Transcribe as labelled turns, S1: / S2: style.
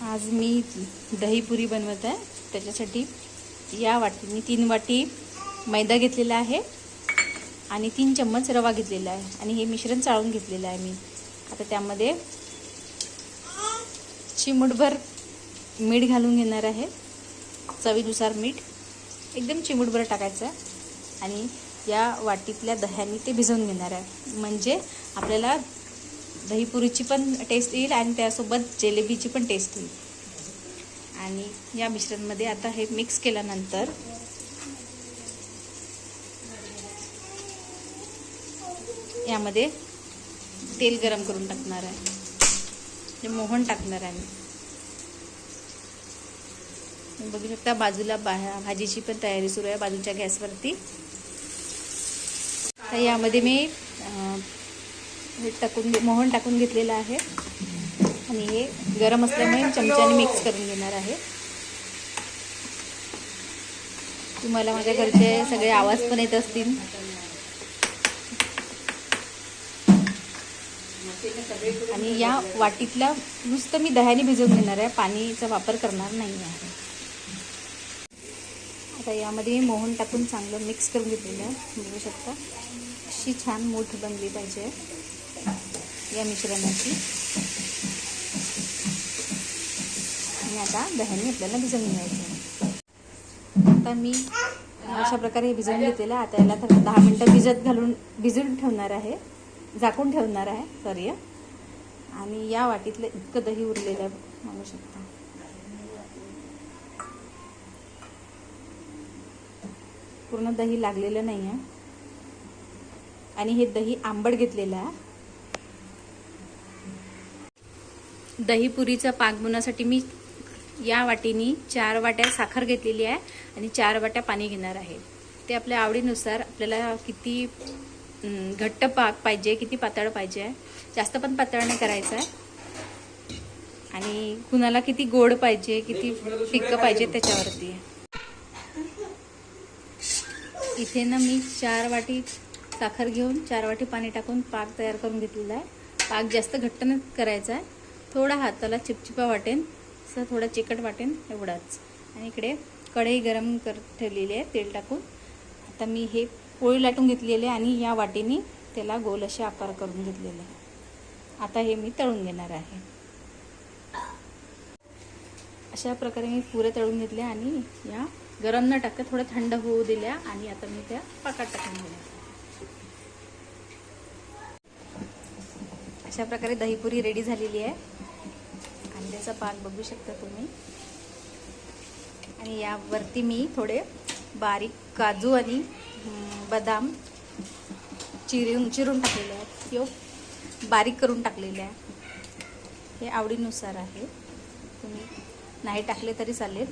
S1: आज मी दहीपुरी बनवत आहे. त्याच्यासाठी या वाटीने 3 वाटी मैदा घेतलेला आहे आणि 3 चम्मच रवा घेतलेला आहे आणि हे मिश्रण चाळून घेतलेलं आहे मी. आता त्यामध्ये चिमूटभर मीठ घालून घेणार आहे. चवीनुसार मीठ एकदम चिमूटभर टाकायचं आहे आणि या वाटीतल्या दह्याने ते भिजवून घेणार आहे. म्हणजे आपल्याला दहीपुरीची पण टेस्ट येईल आणि त्यासोबत जिलेबीची पण टेस्ट येईल. आणि या मिश्रणमध्ये आता हे मिक्स केल्यानंतर यामध्ये तेल गरम करून टाकणार आहे. म्हणजे मोहन टाकणार आहे. बघू शकता बाजूला भाजीची पण तयारी सुरू आहे बाजूच्या गॅसवरती. तर यामध्ये मी मोहन टाकून घेतलेलं आहे आणि हे गरम असल्यामुळे चमच्याने मिक्स करून घेणार आहे. तुम्हाला माझ्या घरचे सगळे आवाज पण येत असतील. आणि या वाटीतला नुसतं मी दह्याने भिजवून घेणार आहे, पाणीचा वापर करणार नाही आहे. आता यामध्ये मोहन टाकून चांगलं मिक्स करून घेतलेलं आहे. बघू शकता अशी छान मूठ बनली पाहिजे या मिश्रणाची. आणि आता दह्याने आपल्याला भिजवून घ्यायचं. आता मी अशा प्रकारे भिजवून घेतलेलं. आता याला 10 मिनटं भिजून ठेवणार आहे, झाकून ठेवणार आहे सॉरी. आणि या वाटीतलं इतकं दही उरलेलं आहे बघू शकता. पूर्ण दही लागलेलं नाही आहे आणि हे दही आंबट घेतलेलं आहे. दहीपुरीचा पाक बनवण्यासाठी मी या वाटीनी 4 वाट्या साखर घेतलेली आहे आणि 4 वाट्या पाणी घेणार आहे. ते आपल्या आवडीनुसार आपल्याला किती घट्ट पाक पाहिजे, किती पातळ पाहिजे. जास्त पण पातळ नाही करायचं आहे आणि कुणाला किती गोड पाहिजे, किती फिक्क पाहिजे त्याच्यावरती. इथे ना मी 4 वाटी साखर घेऊन 4 वाटी पाणी टाकून पाक तयार करून घेतलेला आहे. पाक जास्त घट्ट नाही करायचा आहे, थोडा हाताला चिपचिपा वाटेन, असं थोडा चिकट वाटेन एवढाच. आणि इकडे कढई गरम ठेवलेली आहे तेल टाकून. आता मी हे पोळी लाटून घेतलेली आहे आणि या वाटीने त्याला गोल असे आकार करून घेतलेले आहे. आता हे मी तळून घेणार आहे. अशा प्रकारे मी पुरे तळून घेतले आणि या गरम न टाकता थोडं थंड होऊ दिल्या आणि आता मी त्या पाकात टाकून दिल्या. अशा प्रकारे दहीपुरी रेडी झालेली आहे. कांद्याचा पाक बघू शकता तुम्ही. आणि यावरती मी थोडे बारीक काजू आणि बदाम चिरून टाकलेले आहेत किंवा बारीक करून टाकलेले आहे. हे आवडीनुसार आहे, तुम्ही नाही टाकले तरी चालेल.